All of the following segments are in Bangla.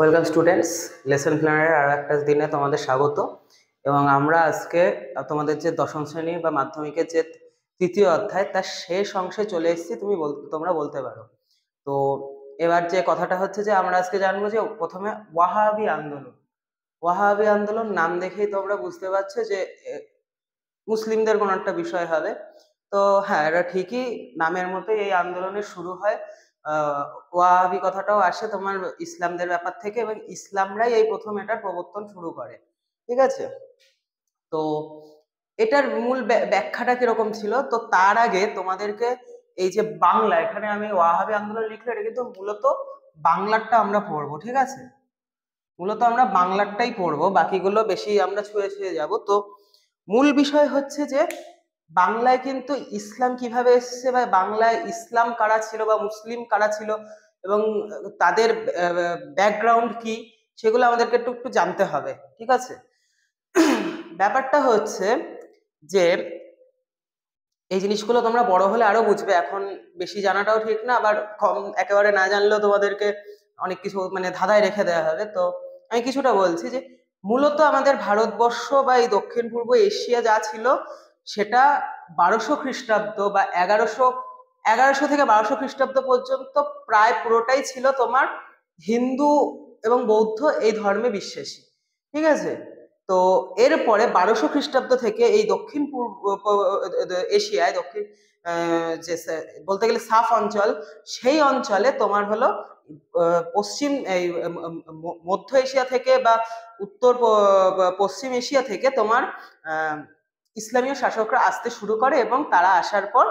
ওয়েলকাম স্টুডেন্টস, লেসন প্ল্যানারের আর একটা দিনে তোমাদের স্বাগত। এবং আমরা আজকে তোমাদের যে দশম শ্রেণী বা মাধ্যমিকের যে তৃতীয় অধ্যায় তার শেষ অংশে চলে এসেছি। তোমরা বলতে পারো। তো এবার যে কথাটা হচ্ছে যে আমরা আজকে জানবো যে প্রথমে ওয়াহাবি আন্দোলন। ওয়াহাবি আন্দোলন নাম দেখেই তোমরা বুঝতে পারছো যে মুসলিমদের কোনো একটা বিষয় হবে। তো হ্যাঁ, এটা ঠিকই, নামের মতোই এই আন্দোলনের শুরু হয়। ওয়াহাবি কথাটাও আসে তোমার ইসলামদের ব্যাপার থেকে, এবং ইসলামরাই এই প্রথম এটার প্রবর্তন শুরু করে। ঠিক আছে, তো এটার মূল ব্যাখ্যাটা কিরকম ছিল, তো তার আগে তোমাদেরকে এই যে বাংলা, এখানে আমি ওয়াহাবি আন্দোলন লিখলে এটা কিন্তু মূলত বাংলারটা আমরা পড়বো। ঠিক আছে, মূলত আমরা বাংলারটাই পড়বো, বাকিগুলো বেশি আমরা ছুঁয়ে ছুঁয়ে যাবো। তো মূল বিষয় হচ্ছে যে বাংলায় কিন্তু ইসলাম কিভাবে এসেছে, বা বাংলায় ইসলাম কারা ছিল বা মুসলিম কারা ছিল, এবং তাদের ব্যাকগ্রাউন্ড কি, সেগুলো আমাদেরকে একটু একটু জানতে হবে। ঠিক আছে, ব্যাপারটা হচ্ছে যে এই জিনিসগুলো তোমরা বড় হলে আরো বুঝবে, এখন বেশি জানাটাও ঠিক না, আবার একেবারে না জানলেও তোমাদেরকে অনেক কিছু মানে ধাঁধায় রেখে দেওয়া হবে। তো আমি কিছুটা বলছি যে মূলত আমাদের ভারতবর্ষ বা এই দক্ষিণ পূর্ব এশিয়া যা ছিল সেটা 1200 খ্রিস্টাব্দ বা এগারোশো থেকে 1200 খ্রিস্টাব্দ পর্যন্ত প্রায় পুরোটাই ছিল তোমার হিন্দু এবং বৌদ্ধ এই ধর্মে বিশ্বাসী। ঠিক আছে, তো এরপরে 1200 খ্রিস্টাব্দ থেকে এই দক্ষিণ পূর্ব এশিয়ায় দক্ষিণ যে বলতে গেলে সাফ অঞ্চল, সেই অঞ্চলে তোমার হলো পশ্চিম এই মধ্য এশিয়া থেকে বা উত্তর পশ্চিম এশিয়া থেকে তোমার ইসলামীয় শাসকরা আসতে শুরু করে, এবং তারা আসার পর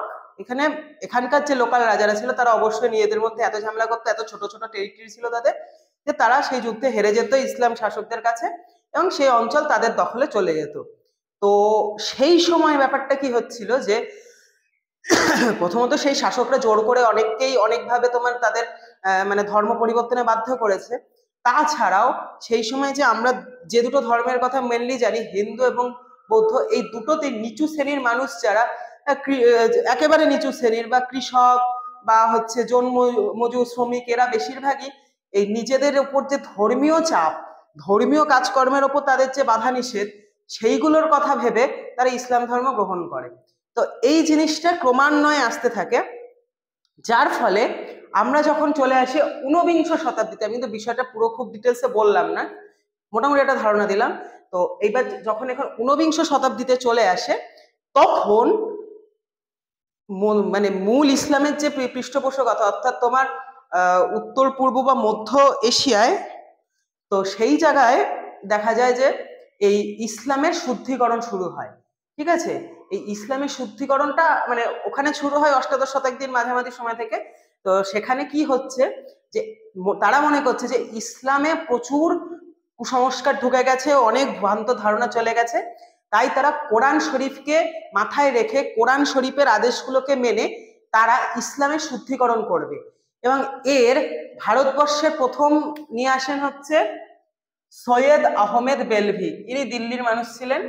এখানকার যে লোকাল রাজারা ছিল তারা অবশ্যই নিজেদের মধ্যে এত ঝামেলা করতো, এত ছোট ছোট টেরিটরি ছিল তাদের, যে তারা সেই যুদ্ধে হেরে যেত ইসলাম শাসকদের কাছে, এবং সেই অঞ্চল তাদের দখলে চলে যেত। তো সেই সময় ব্যাপারটা কি হচ্ছিল যে প্রথমত সেই শাসকরা জোর করে অনেককেই অনেকভাবে তোমার তাদের মানে ধর্ম পরিবর্তনে বাধ্য করেছে। তাছাড়াও সেই সময় যে আমরা যে দুটো ধর্মের কথা মেনলি জানি, হিন্দু এবং বৌদ্ধ, এই দুটোতে নিচু শ্রেণীর মানুষ যারা একেবারে নিচু শ্রেণীর বা কৃষক বা হচ্ছে মজুর শ্রমিক, এরা বেশিরভাগই এই নিজেদের উপর যে ধর্মীয় চাপ, ধর্মীয় কাজকর্মের ওপর তাদের যে বাধা নিষেধ, সেইগুলোর কথা ভেবে তারা ইসলাম ধর্ম গ্রহণ করে। তো এই জিনিসটা ক্রমান্বয়ে আসতে থাকে, যার ফলে আমরা যখন চলে আসি ঊনবিংশ শতাব্দীতে, আমি কিন্তু বিষয়টা পুরো খুব ডিটেলসে বললাম না, মোটামুটি একটা ধারণা দিলাম। তো এইবার যখন এখন ঊনবিংশ শতাব্দীতে চলে আসে, তখন মানে মূল ইসলামের যে পৃষ্ঠপোষকতা, অর্থাৎ তোমার উত্তর পূর্ব বা মধ্য এশিয়ায়, তো সেই জায়গায় দেখা যায় যে এই ইসলামের শুদ্ধিকরণ শুরু হয়। ঠিক আছে, এই ইসলামের শুদ্ধিকরণটা মানে ওখানে শুরু হয় অষ্টাদশ শতাব্দীর মাঝামাঝি সময় থেকে। তো সেখানে কি হচ্ছে যে তারা মনে করছে যে ইসলামে প্রচুর কুসংস্কার ঢুকে গেছে, অনেক ভ্রান্ত ধারণা চলে গেছে, তাই তারা কোরআন শরীফকে মাথায় রেখে কোরআন শরীফের আদেশগুলোকে মেনে তারা ইসলামের শুদ্ধিকরণ করবে। এবং এর ভারতবর্ষে প্রথম নিয়ে আসেন হচ্ছে সৈয়দ আহমেদ বেলভি। ইনি দিল্লির মানুষ ছিলেন,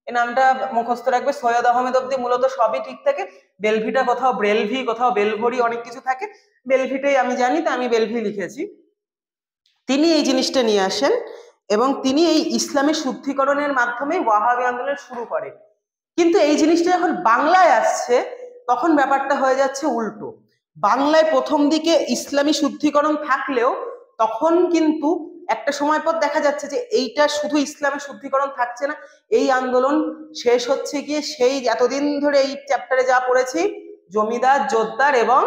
এই নামটা মুখস্থ রাখবে। সৈয়দ আহমেদ অব্দি মূলত সবই ঠিক থাকে, বেলভিটা কোথাও ব্রেলভি, কোথাও বেলঘড়ি, অনেক কিছু থাকে, বেলভিটাই আমি জানি, তো আমি বেলভি লিখেছি। তিনি এই জিনিসটা নিয়ে আসেন, এবং তিনি এই ইসলামের শুদ্ধিকরণের মাধ্যমে ওয়াহাবি আন্দোলন শুরু করেন। কিন্তু এই জিনিসটা যখন বাংলায় আসছে, তখন ব্যাপারটা হয়ে যাচ্ছে উল্টো। বাংলায় প্রথম দিকে ইসলামী শুদ্ধিকরণ থাকলেও তখন কিন্তু একটা সময় পর দেখা যাচ্ছে যে এইটা শুধু ইসলামের শুদ্ধিকরণ থাকছে না, এই আন্দোলন শেষ হচ্ছে গিয়ে সেই এতদিন ধরে এই চ্যাপ্টারে যা পড়েছি, জমিদার, জোতদার এবং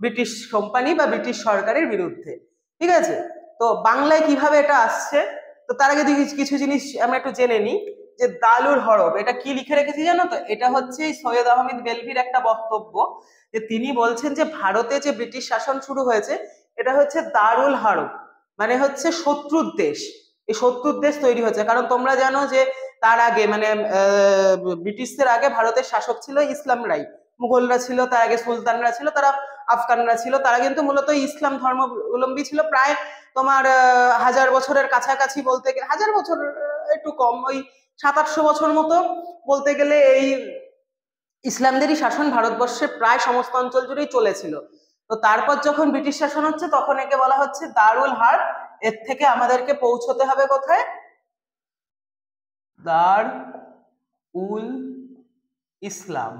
ব্রিটিশ কোম্পানি বা ব্রিটিশ সরকারের বিরুদ্ধে। ঠিক আছে, তো বাংলায় কিভাবে এটা আসছে, তো তার আগে কিছু জিনিস আমরা একটু জেনে নিই। যে দালুল হরব, এটা কি লিখে রেখেছি জানো তো? এটা হচ্ছে সৈয়দ আহমেদ বেলভির একটা বক্তব্য, যে তিনি বলছেন যে ভারতে যে ব্রিটিশ শাসন শুরু হয়েছে এটা হচ্ছে দারুল হরব, মানে হচ্ছে শত্রুর দেশ। এই শত্রুর দেশ তৈরি হচ্ছে, কারণ তোমরা জানো যে তার আগে মানে ব্রিটিশদের আগে ভারতের শাসক ছিল ইসলামরাই, মুঘলরা ছিল, তার আগে সুলতানরা ছিল, তারা আফগানরা ছিল, তারা কিন্তু মূলত ইসলাম ধর্মাবলম্বী ছিল। প্রায় তোমার 1000 বছরের কাছাকাছি, বলতে গেলে 1000 বছর একটু কম, ওই 700-800 বছর মতো বলতে গেলে এই ইসলামদেরই শাসন ভারতবর্ষে প্রায় সমস্ত অঞ্চল জুড়েই চলেছিল। তো তারপর যখন ব্রিটিশ শাসন হচ্ছে তখন একে বলা হচ্ছে দারুল হার্ব, এর থেকে আমাদেরকে পৌঁছতে হবে কোথায়? দার উল ইসলাম,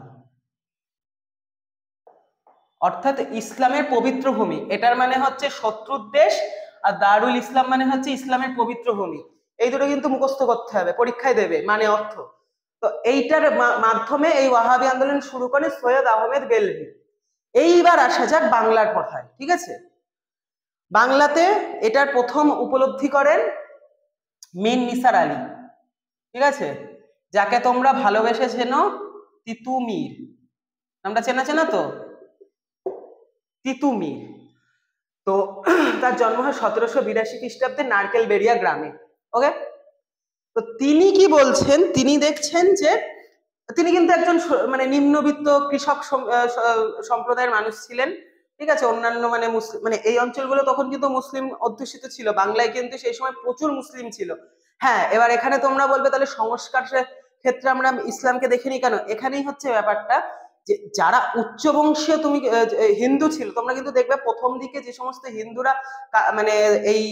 অর্থাৎ ইসলামের পবিত্র ভূমি। এটার মানে হচ্ছে শত্রুর দেশ, আর দারুল ইসলাম মানে হচ্ছে ইসলামের পবিত্র ভূমি। এই দুটো কিন্তু মুখস্থ করতে হবে, পরীক্ষায় দেবে মানে অর্থ। তো এইটার মাধ্যমে এই ওয়াহাবি আন্দোলন শুরু করে সৈয়দ আহমেদ বেলভি। এইবার আসা যাক বাংলার কথায়, ঠিক আছে? বাংলাতে এটার প্রথম উপলব্ধি করেন মীর নিসার আলী, ঠিক আছে, যাকে তোমরা ভালোবেসে চেনো তিতুমির, নামটা চেনা চেনা তো, তিতুমির। তো তার জন্ম হয় 1782 খ্রিস্টাব্দে নারকেলবেড়িয়া গ্রামে। ওকে, তো তিনি কি বলছেন, তিনি দেখছেন যে তিনি কিন্তু একজন মানে নিম্নবিত্ত কৃষক সম্প্রদায়ের মানুষ ছিলেন, ঠিক আছে। অন্যান্য মানে মানে এই অঞ্চলগুলো তখন কিন্তু মুসলিম অধ্যুষিত ছিল, বাংলায় কিন্তু সেই সময় প্রচুর মুসলিম ছিল। হ্যাঁ, এবার এখানে তোমরা বলবে তাহলে সংস্কারের ক্ষেত্রে আমরা ইসলামকে দেখিনি কেন? এখানেই হচ্ছে ব্যাপারটা যে যারা উচ্চ বংশীয় তুমি হিন্দু ছিল, তোমরা কিন্তু দেখবে প্রথম দিকে যে সমস্ত হিন্দুরা মানে এই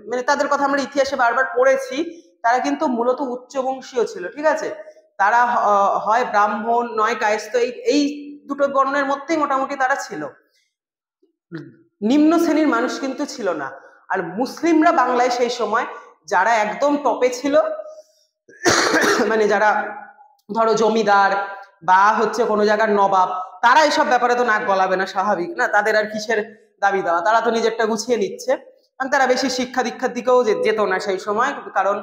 মানে তাদের কথা আমরা ইতিহাসে বারবার পড়েছি, তারা কিন্তু মূলত উচ্চ বংশীয় ছিল, ঠিক আছে। তারা হয় ব্রাহ্মণ নয় কায়স্থ, এই দুটো বর্ণের মধ্যেই মোটামুটি তারা ছিল, নিম্ন শ্রেণীর মানুষ কিন্তু ছিল না। আর মুসলিমরা বাংলায় সেই সময় যারা একদম টপে ছিল, মানে যারা ধরো জমিদার বা হচ্ছে কোনো জায়গার নবাব, তারা এসব ব্যাপারে তো নাক গলাবে না, স্বাভাবিক না, তাদের আর কিসের দাবি দেওয়া, তারা তো নিজেরটা গুছিয়ে নিচ্ছে। কারণ তারা বেশি শিক্ষা দীক্ষার দিকেও যেত না সেই সময়, কারণ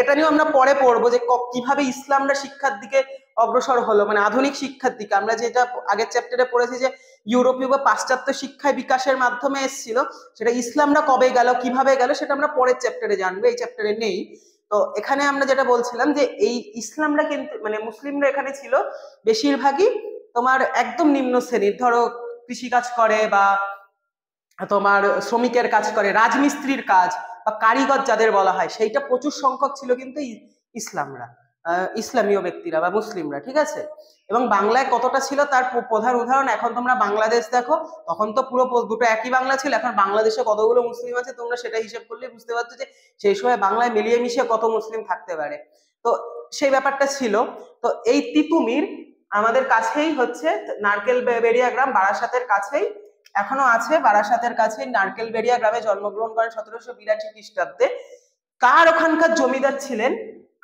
এটা নিয়েও আমরা পরে পড়বো যে কিভাবে ইসলামরা শিক্ষার দিকে অগ্রসর হলো, মানে আধুনিক শিক্ষার দিকে। আমরা যেটা আগের চ্যাপ্টারে পড়েছি যে ইউরোপীয় বা পাশ্চাত্য শিক্ষায় বিকাশের মাধ্যমে এসেছিল, সেটা ইসলামরা কবে গেল কিভাবে গেল সেটা আমরা পরের চ্যাপ্টারে জানবো, এই চ্যাপ্টারে নেই। তো এখানে আমরা যেটা বলছিলাম যে এই ইসলামরা কিন্তু মানে মুসলিমরা এখানে ছিল বেশিরভাগই তোমার একদম নিম্ন শ্রেণীর, ধরো কৃষিকাজ করে বা তোমার শ্রমিকের কাজ করে, রাজমিস্ত্রির কাজ বা কারিগর যাদের বলা হয়, সেইটা প্রচুর সংখ্যক ছিল কিন্তু ইসলামরা, ইসলামীয় ব্যক্তিরা বা মুসলিমরা, ঠিক আছে। এবং বাংলায় কতটা ছিল তার প্রধান উদাহরণ, এখন তোমরা বাংলাদেশ দেখো, তখন তো পুরো দুটো একই বাংলা ছিল, এখন বাংলাদেশে কতগুলো মুসলিম আছে তোমরা সেটা হিসেব করলে বুঝতে পারছো যে সেই সময় বাংলায় মিলিয়ে মিশিয়ে কত মুসলিম থাকতে পারে। তো সেই ব্যাপারটা ছিল। তো এই তিতুমির আমাদের কাছেই হচ্ছে নারকেলবেড়িয়া গ্রাম, বারাসাতের কাছেই এখনো আছে, বারাসাতের কাছে নারকেলবেড়িয়া গ্রামে জন্মগ্রহণ করেন 1782 খ্রিস্টাব্দে। কার ওখানকার জমিদার ছিলেন?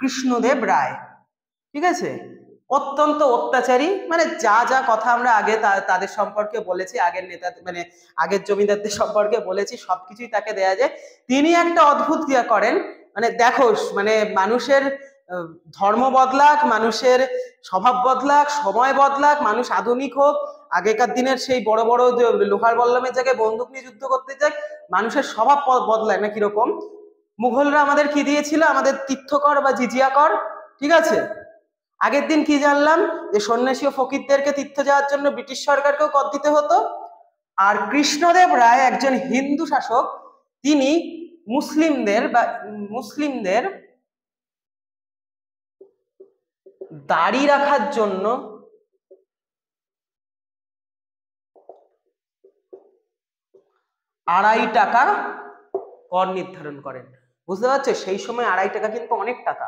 কৃষ্ণদেব রায়, ঠিক আছে। অত্যন্ত অত্যাচারী, মানে যা যা কথা আমরা আগে তাদের সম্পর্কে বলেছি, আগের নেতা মানে আগের জমিদারদের সম্পর্কে বলেছি, সবকিছুই তাকে দেয়া যায়। তিনি একটা অদ্ভুত ক্রিয়া করেন, মানে দেখো, মানে মানুষের ধর্ম বদলাক, মানুষের স্বভাব বদলাক, সময় বদলাক, মানুষ আধুনিক হোক, আগেকার দিনের সেই বড় বড় লোহার বল্লমের জায়গায় বন্দুক নিয়ে যুদ্ধ করতে যায়, মানুষের স্বভাব বদলায় না। কিরকম? মুঘলরা আমাদের কি দিয়েছিল? আমাদের তীর্থকর বা জিজিয়া কর, ঠিক আছে। আগের দিন কি জানলাম যে সন্ন্যাসী ও ফকিরদেরকে তীর্থ যাওয়ার জন্য ব্রিটিশ সরকারকেও কর দিতে হতো। আর কৃষ্ণদেব রায় একজন হিন্দু শাসক, তিনি মুসলিমদের দাড়ি রাখার জন্য ৳2.5 কর নির্ধারণ করেন। বুঝতে পারছো, সেই সময় ৳2.5 কিন্তু অনেক টাকা,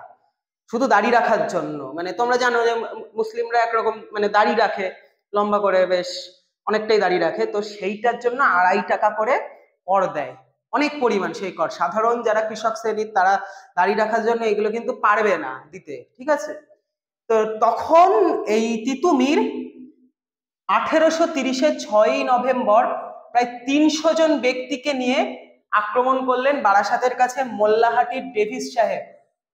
শুধু দাড়ি রাখার জন্য। মানে তোমরা জানো যে মুসলিমরা একরকম মানে দাড়ি রাখে লম্বা করে, বেশ অনেকটাই দাড়ি রাখে, তো সেইটার জন্য ৳2.5 করে কর দেয়, অনেক পরিমাণ সেই কর। সাধারণ যারা কৃষক শ্রেণীর তারা দাড়ি রাখার জন্য এগুলো কিন্তু পারবে না দিতে, ঠিক আছে। তো তখন এই তিতুমির 1830-এর 6ই নভেম্বর প্রায় 300 জন ব্যক্তিকে নিয়ে আক্রমণ করলেন বারাসাতের কাছে মোল্লাহাটির ডেভিস সাহেব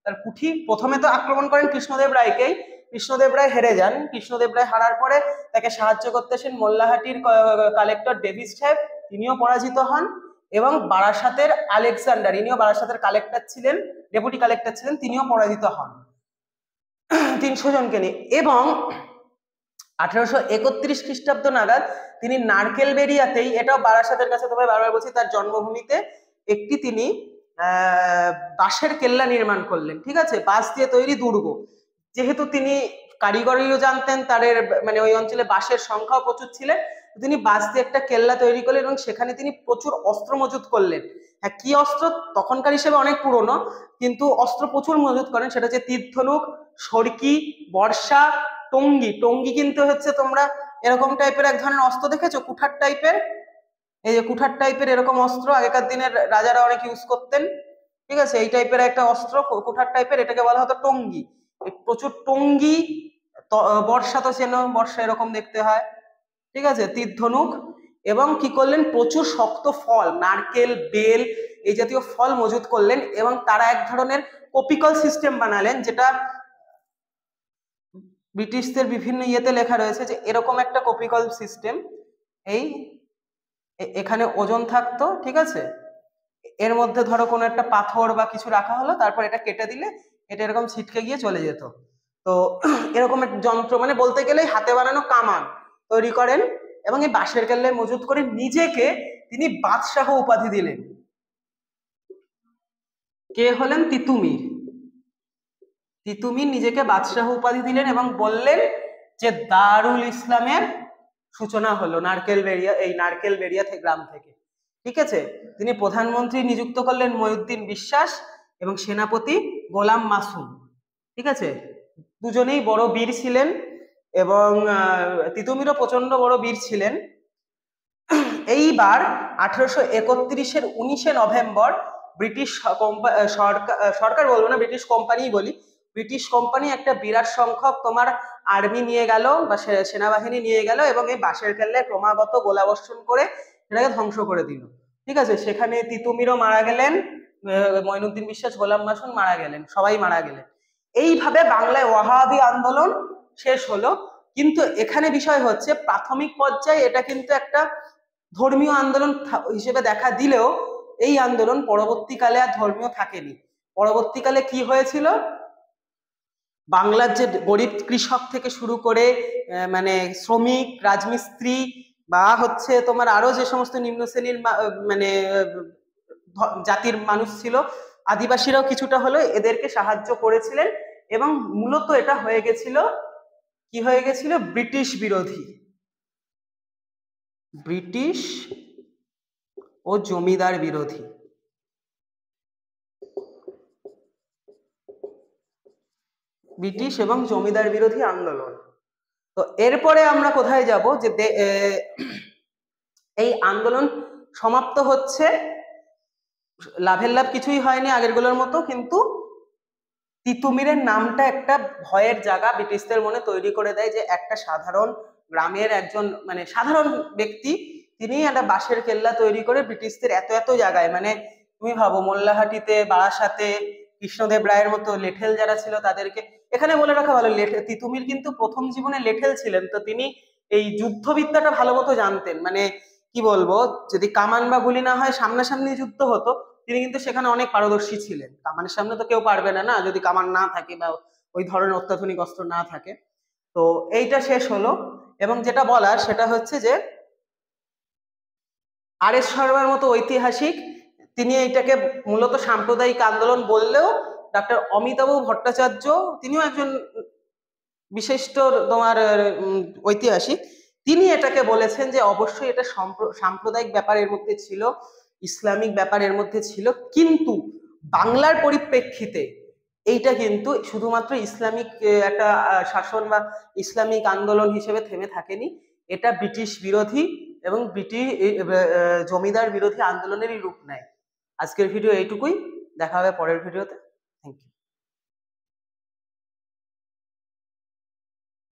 তার কুঠি। প্রথমে তো আক্রমণ করেন কৃষ্ণদেব রায়কেই, কৃষ্ণদেব রায় হেরে যান। কৃষ্ণদেব রায় হারার পরে তাকে সাহায্য করতে আসেন মোল্লাহাটির কালেক্টর ডেভিস সাহেব, তিনিও পরাজিত হন। এবং বারাসাতের আলেকজান্ডার, ইনিও বারাসাতের কালেক্টর ছিলেন, ডেপুটি কালেক্টর ছিলেন, তিনিও পরাজিত হন 300 জনকে নিয়ে। এবং 1831 খ্রিস্টাব্দ নাগাদ তিনি নারকেলবেড়িয়াতেই, এটাও বারাসাতের কাছে, তোমায় বারবার বলছি, তার জন্মভূমিতে একটি তিনি বাঁশের কেল্লা নির্মাণ করলেন, ঠিক আছে, বাঁশ দিয়ে তৈরি দুর্গ। যেহেতু তিনি কারিগরিও জানতেন, তাদের মানে ওই অঞ্চলে বাঁশের সংখ্যাও প্রচুর ছিলেন, তিনি বাঁশ দিয়ে একটা কেল্লা তৈরি করলেন এবং সেখানে তিনি প্রচুর অস্ত্র মজুত করলেন। হ্যাঁ, কি অস্ত্র? তখনকার হিসেবে অনেক পুরনো, কিন্তু অস্ত্র প্রচুর মজুত করেন। সেটা হচ্ছে তীর ধনুক, সরকি, বর্ষা, টঙ্গি। টঙ্গি কিন্তু হচ্ছে তোমরা এরকম টাইপের এক ধরনের অস্ত্র দেখেছো, কুঠার টাইপের, এই যে কুঠার টাইপের এরকম অস্ত্র আগেকার দিনের রাজারা অনেক ইউজ করতেন। ঠিক আছে, এই টাইপের একটা অস্ত্র কুঠার টাইপের, এটাকে বলা হতো টঙ্গি। প্রচুর টঙ্গি, বর্ষা তো চেনো, বর্ষা এরকম দেখতে হয়। ঠিক আছে, তীর ধনুক, এবং কি করলেন, প্রচুর শক্ত ফল, নারকেল, বেল, এই জাতীয় ফল মজুত করলেন। এবং তারা এক ধরনের কপিকল সিস্টেম বানালেন, যেটা ব্রিটিশদের বিভিন্ন ইয়েতে লেখা রয়েছে যে এরকম একটা কপিকল সিস্টেম। এই এখানে ওজন থাকতো, ঠিক আছে, এর মধ্যে ধরো কোনো একটা পাথর বা কিছু রাখা হলো, তারপর এটা কেটে দিলে এটা এরকম ছিটকে গিয়ে চলে যেত। তো এরকম একটা যন্ত্র, মানে বলতে গেলে হাতে বানানো কামান তৈরি করেন এবং এই বাঁশের কেল্লায় মজুত করে নিজেকে তিনি বাদশাহ উপাধি দিলেন। কে হলেন? তিতুমির। তিতুমির নিজেকে বাদশাহ উপাধি দিলেন এবং বললেন যে দারুল ইসলামের সূচনা হলো নারকেলবেড়িয়া গ্রাম থেকে। ঠিক আছে, তিনি প্রধানমন্ত্রী নিযুক্ত করলেন মইউদ্দিন বিশ্বাস এবং সেনাপতি গোলাম মাসুম। ঠিক আছে, দুজনেই বড় বীর ছিলেন এবং তিতুমিরও প্রচন্ড বড় বীর ছিলেন। এইবার 1831-এর 19শে নভেম্বর ব্রিটিশ সরকার বলবো না, ব্রিটিশ কোম্পানি বলি, ব্রিটিশ কোম্পানি একটা বিরাট সংখ্যক তোমার আর্মি নিয়ে গেল বা সেনাবাহিনী নিয়ে গেল এবং এই বাঁশের কেল্লায় ক্রমাগত গোলাবর্ষণ করে সেটাকে ধ্বংস করে দিল। ঠিক আছে, সেখানে তিতুমিরও মারা গেলেন, মঈনুদ্দিন বিশ্বাস, গোলাম মাসুম মারা গেলেন, সবাই মারা গেলেন। এইভাবে বাংলায় ওয়াহাবি আন্দোলন শেষ হলো। কিন্তু এখানে বিষয় হচ্ছে প্রাথমিক পর্যায়ে এটা কিন্তু একটা ধর্মীয় আন্দোলন হিসেবে দেখা দিলেও এই আন্দোলন পরবর্তীকালে আর ধর্মীয় থাকেনি। পরবর্তীকালে কি হয়েছিল, বাংলার যে গরিব কৃষক থেকে শুরু করে মানে শ্রমিক, রাজমিস্ত্রি বা হচ্ছে তোমার আরো যে সমস্ত নিম্ন শ্রেণীর মানে জাতির মানুষ ছিল, আদিবাসীরাও কিছুটা হলেও এদেরকে সাহায্য করেছিলেন এবং মূলত এটা হয়ে গেছিল, কি হয়ে গেছিল, ব্রিটিশ বিরোধী, ব্রিটিশ ও জমিদার বিরোধী। ব্রিটিশ এবং জমিদার বিরোধী আন্দোলন। তো এরপরে আমরা কোথায় যাব, যে এই আন্দোলন সমাপ্ত হচ্ছে, লাভের লাভ কিছুই হয়নি আগেরগুলোর মতো, কিন্তু তিতুমিরের নামটা একটা ভয়ের জায়গা ব্রিটিশদের মনে তৈরি করে দেয়, যে একটা সাধারণ গ্রামের একজন মানে সাধারণ ব্যক্তি, তিনি একটা বাঁশের কেল্লা তৈরি করে ব্রিটিশদের এত এত জায়গায়, মানে তুমি ভাবো মোল্লাহাটিতে, বারাসাতে, কৃষ্ণদেব রায়ের মতো লেঠেল যারা ছিল তাদেরকে, এখানে বলে রাখা ভালো, তিতুমির কিন্তু প্রথম জীবনে লেঠেল ছিলেন, তো তিনি এই যুদ্ধবিদ্যাটা ভালো মতো জানতেন। মানে কি বলবো, যদি কামান বা গুলি না হয় সামনাসামনি যুদ্ধ হতো, তিনি কিন্তু সেখানে অনেক পারদর্শী ছিলেন। কামানের সামনে তো কেউ পারবে না, না যদি কামান না থাকে বা ওই ধরনের অত্যাধুনিক অস্ত্র না থাকে। তো এইটা শেষ হলো এবং যেটা বলার সেটা হচ্ছে যে আর.এস. শর্মার মতো ঐতিহাসিক, তিনি এইটাকে মূলত সাম্প্রদায়িক আন্দোলন বললেও ডক্টর অমিতাভ ভট্টাচার্য, তিনিও একজন বিশিষ্ট তোমার ঐতিহাসিক, তিনি এটাকে বলেছেন যে অবশ্যই এটা সাম্প্রদায়িক ব্যাপারের মধ্যে ছিল, ইসলামিক ব্যাপারের মধ্যে ছিল, কিন্তু বাংলার পরিপ্রেক্ষিতে এইটা কিন্তু শুধুমাত্র ইসলামিক একটা শাসন বা ইসলামিক আন্দোলন হিসেবে থেমে থাকেনি, এটা ব্রিটিশ বিরোধী এবং ব্রিটিশ জমিদার বিরোধী আন্দোলনেরই রূপ নেয়। আজকের ভিডিও এইটুকুই, দেখা হবে পরের ভিডিওতে। Thank you.